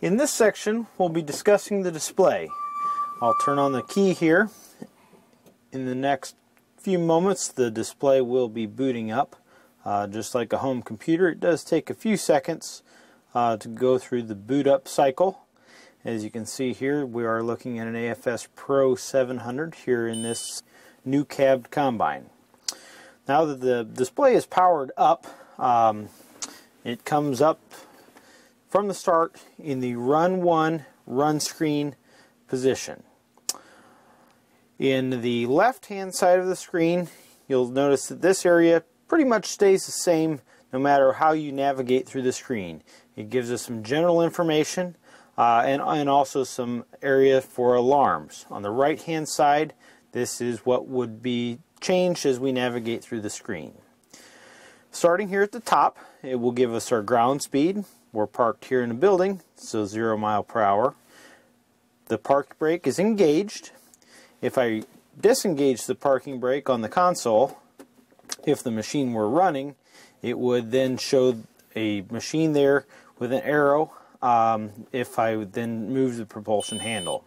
In this section, we'll be discussing the display. I'll turn on the key here. In the next few moments, the display will be booting up. Just like a home computer, it does take a few seconds to go through the boot up cycle. As you can see here, we are looking at an AFS Pro 700 here in this new cabbed combine. Now that the display is powered up, it comes up from the start in the run 1 run screen position. In the left hand side of the screen, you'll notice that this area pretty much stays the same no matter how you navigate through the screen. It gives us some general information and also some area for alarms. On the right hand side, this is what would be changed as we navigate through the screen. Starting here at the top, it will give us our ground speed. We're parked here in a building, so 0 miles per hour. The park brake is engaged. If I disengage the parking brake on the console, if the machine were running, it would then show a machine there with an arrow if I would then move the propulsion handle.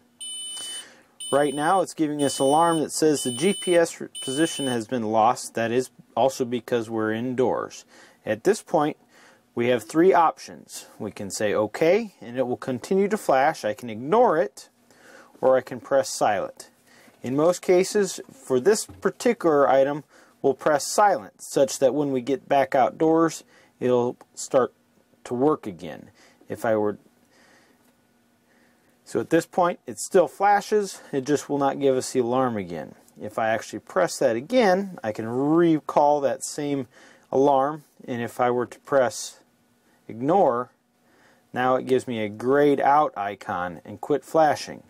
Right now it's giving us an alarm that says the GPS position has been lost. That is also because we're indoors. At this point, we have 3 options. We can say OK, and it will continue to flash. I can ignore it, or I can press silent. In most cases, for this particular item, we'll press silent, such that when we get back outdoors, it'll start to work again. So at this point, it still flashes, it just will not give us the alarm again. If I actually press that again, I can recall that same alarm, and if I were to press ignore, now it gives me a grayed out icon and quit flashing.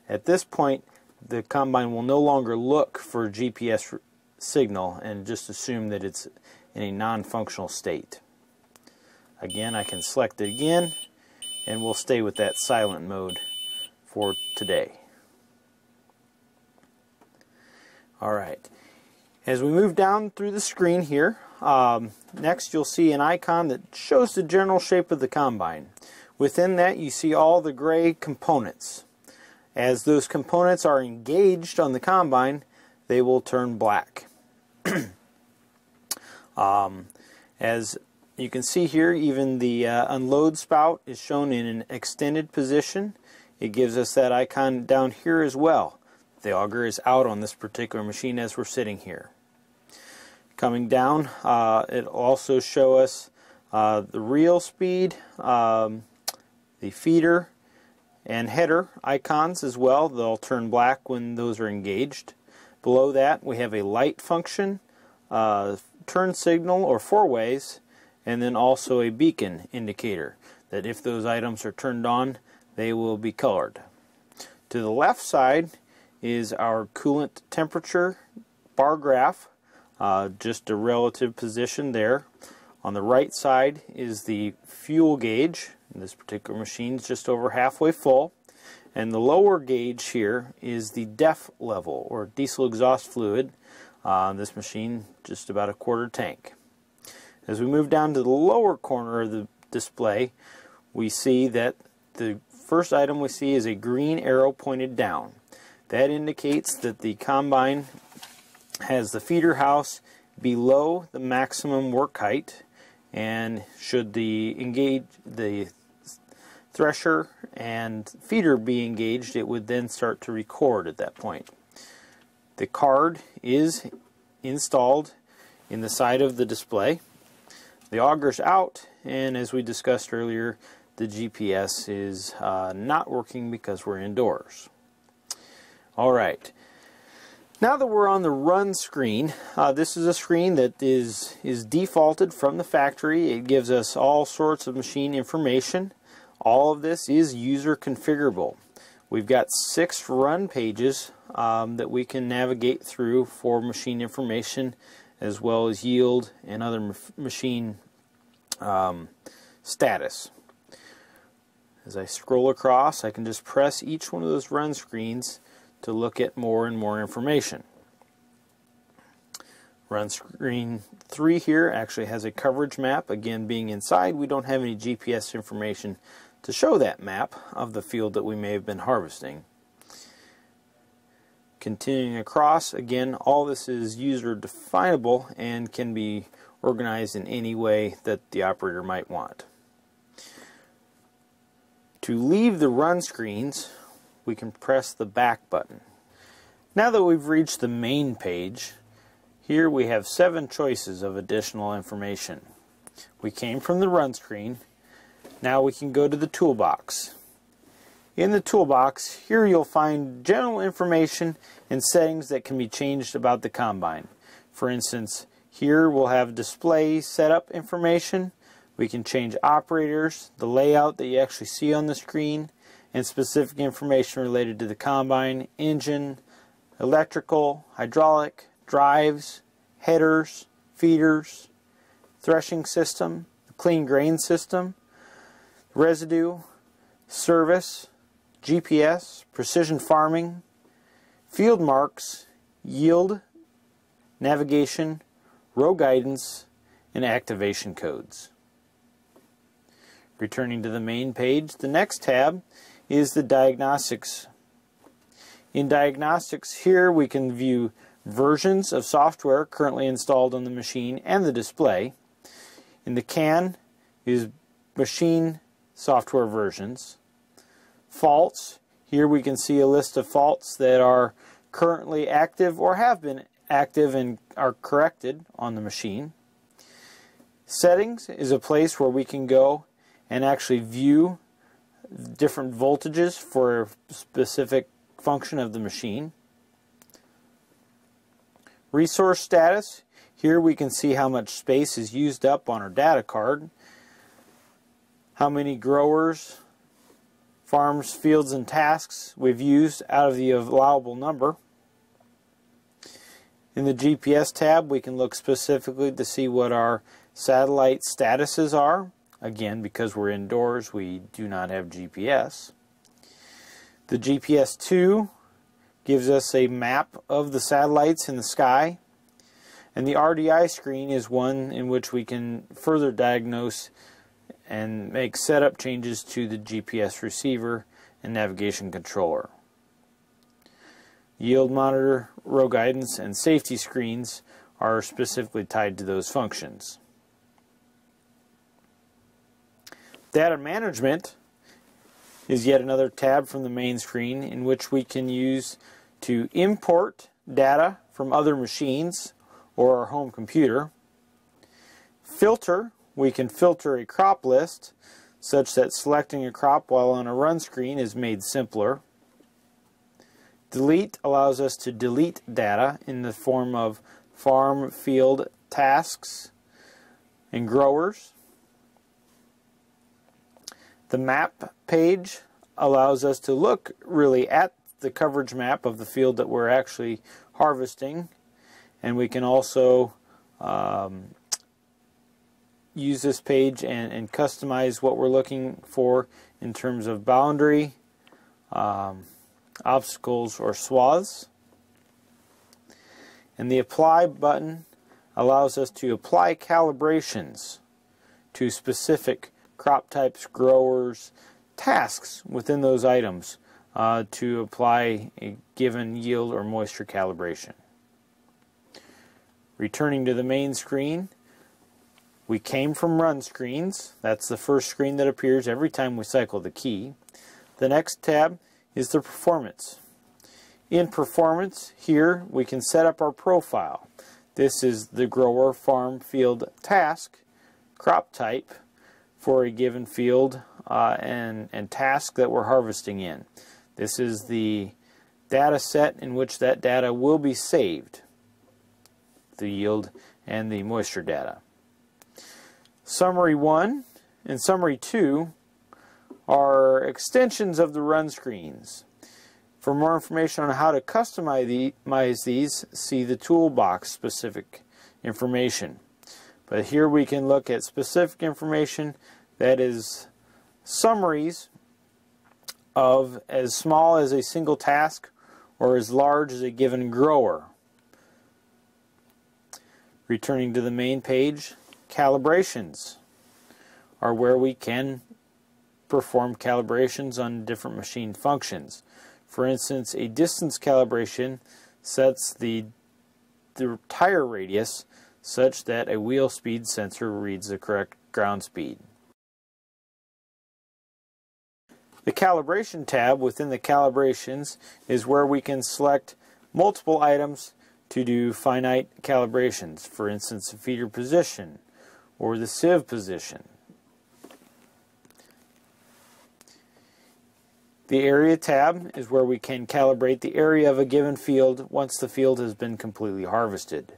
At this point, the combine will no longer look for a GPS signal and just assume that it's in a non-functional state. Again, I can select it again, and we'll stay with that silent mode for today. Alright, as we move down through the screen here, next you'll see an icon that shows the general shape of the combine. Within that you see all the gray components. As those components are engaged on the combine, they will turn black. As you can see here, even the unload spout is shown in an extended position. It gives us that icon down here as well. The auger is out on this particular machine as we're sitting here. Coming down, it'll also show us the reel speed, the feeder, and header icons as well. They'll turn black when those are engaged. Below that, we have a light function, turn signal or 4-ways, and then also a beacon indicator that if those items are turned on, they will be colored. To the left side is our coolant temperature bar graph, just a relative position there. On the right side is the fuel gauge. This particular machine is just over halfway full. And the lower gauge here is the DEF level, or diesel exhaust fluid. This machine just about a quarter tank. As we move down to the lower corner of the display, we see that the first item we see is a green arrow pointed down. That indicates that the combine has the feeder house below the maximum work height, and should the thresher and feeder be engaged, it would then start to record at that point. The card is installed in the side of the display. The auger's out, and as we discussed earlier, the GPS is not working because we're indoors. Alright, now that we're on the run screen, this is a screen that is defaulted from the factory. It gives us all sorts of machine information. All of this is user configurable. We've got 6 run pages that we can navigate through for machine information, as well as yield and other machine status. As I scroll across, I can just press each one of those run screens to look at more and more information. Run screen 3 here actually has a coverage map. Again, being inside, we don't have any GPS information, to show that map of the field that we may have been harvesting. Continuing across, again, all this is user definable and can be organized in any way that the operator might want. To leave the run screens, we can press the back button. Now that we've reached the main page, here we have 7 choices of additional information. We came from the run screen. Now we can go to the toolbox. In the toolbox, here you'll find general information and settings that can be changed about the combine. For instance, here we'll have display setup information. We can change operators, the layout that you actually see on the screen, and specific information related to the combine, engine, electrical, hydraulic, drives, headers, feeders, threshing system, clean grain system, residue, service, GPS, precision farming, field marks, yield, navigation, row guidance, and activation codes. Returning to the main page, the next tab is the diagnostics. In diagnostics, here we can view versions of software currently installed on the machine and the display. In the can is machine software versions. Faults, here we can see a list of faults that are currently active or have been active and are corrected on the machine. Settings is a place where we can go and actually view different voltages for a specific function of the machine. Resource status, here we can see how much space is used up on our data card, how many growers, farms, fields, and tasks we've used out of the allowable number. In the GPS tab, we can look specifically to see what our satellite statuses are. Again, because we're indoors, we do not have GPS. The GPS 2 gives us a map of the satellites in the sky. And the RDI screen is one in which we can further diagnose and make setup changes to the GPS receiver and navigation controller. Yield monitor, row guidance, and safety screens are specifically tied to those functions. Data management is yet another tab from the main screen in which we can use to import data from other machines or our home computer. Filter, we can filter a crop list such that selecting a crop while on a run screen is made simpler. Delete allows us to delete data in the form of farm, field, tasks, and growers. The map page allows us to look really at the coverage map of the field that we're actually harvesting, and we can also use this page and customize what we're looking for in terms of boundary, obstacles, or swaths. And the apply button allows us to apply calibrations to specific crop types, growers, tasks within those items to apply a given yield or moisture calibration. Returning to the main screen, we came from run screens. That's the first screen that appears every time we cycle the key. The next tab is the performance. In performance, here we can set up our profile. This is the grower, farm, field, task, crop type for a given field and task that we're harvesting in. This is the data set in which that data will be saved, the yield and the moisture data. Summary 1 and Summary 2 are extensions of the run screens. For more information on how to customize these, see the toolbox specific information. But here we can look at specific information that is summaries of as small as a single task or as large as a given grower. Returning to the main page, calibrations are where we can perform calibrations on different machine functions. For instance, a distance calibration sets the tire radius such that a wheel speed sensor reads the correct ground speed. The calibration tab within the calibrations is where we can select multiple items to do finite calibrations. For instance, the feeder position or the sieve position. The area tab is where we can calibrate the area of a given field once the field has been completely harvested.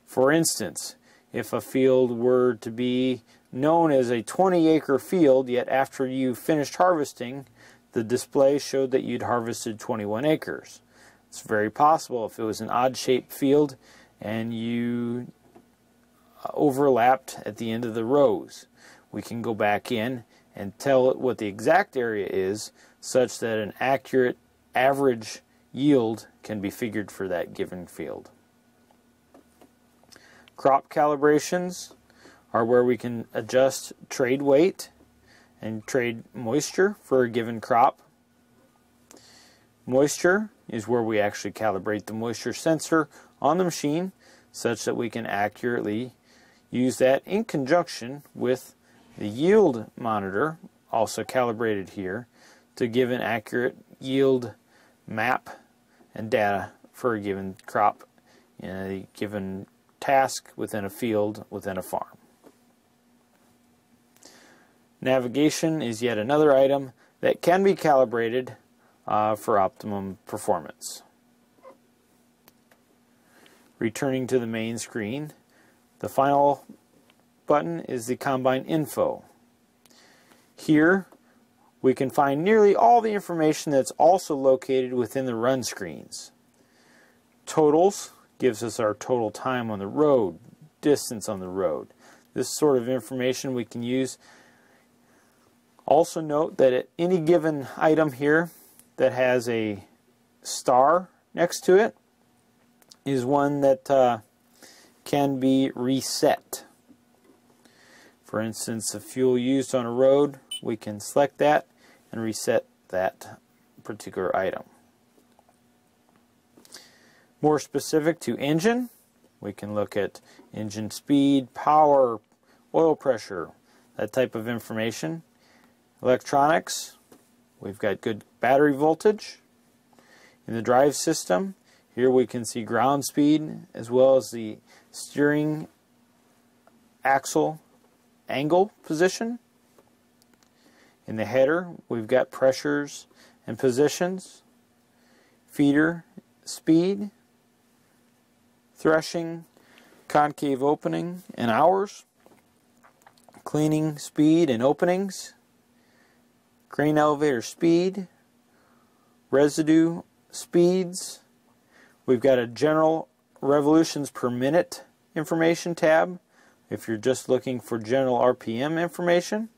For instance, if a field were to be known as a 20-acre field, yet after you finished harvesting, the display showed that you'd harvested 21 acres. It's very possible if it was an odd-shaped field and you overlapped at the end of the rows. We can go back in and tell it what the exact area is such that an accurate average yield can be figured for that given field. Crop calibrations are where we can adjust trade weight and trade moisture for a given crop. Moisture is where we actually calibrate the moisture sensor on the machine such that we can accurately use that in conjunction with the yield monitor, also calibrated here, to give an accurate yield map and data for a given crop in a given task within a field within a farm. Navigation is yet another item that can be calibrated for optimum performance. Returning to the main screen, the final button is the Combine Info. Here we can find nearly all the information that's also located within the run screens. Totals gives us our total time on the road, distance on the road. This sort of information we can use. Also note that at any given item here that has a star next to it is one that can be reset. For instance, the fuel used on a road, we can select that and reset that particular item. More specific to engine, we can look at engine speed, power, oil pressure, that type of information. Electronics, we've got good battery voltage. In the drive system, here we can see ground speed as well as the steering axle angle position. In the header, we've got pressures and positions, feeder speed, threshing, concave opening and hours, cleaning speed and openings, grain elevator speed, residue speeds. We've got a general revolutions per minute information tab if you're just looking for general RPM information.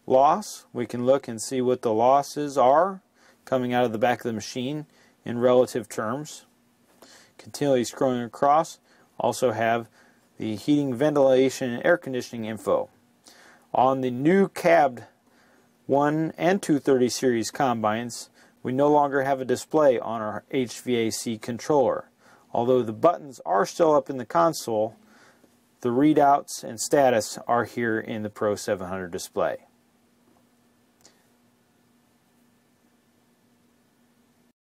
Loss, we can look and see what the losses are coming out of the back of the machine in relative terms. Continually scrolling across, also have the heating, ventilation, and air conditioning info. On the new cabbed 1 and 230 series combines, we no longer have a display on our HVAC controller. Although the buttons are still up in the console, the readouts and status are here in the Pro 700 display.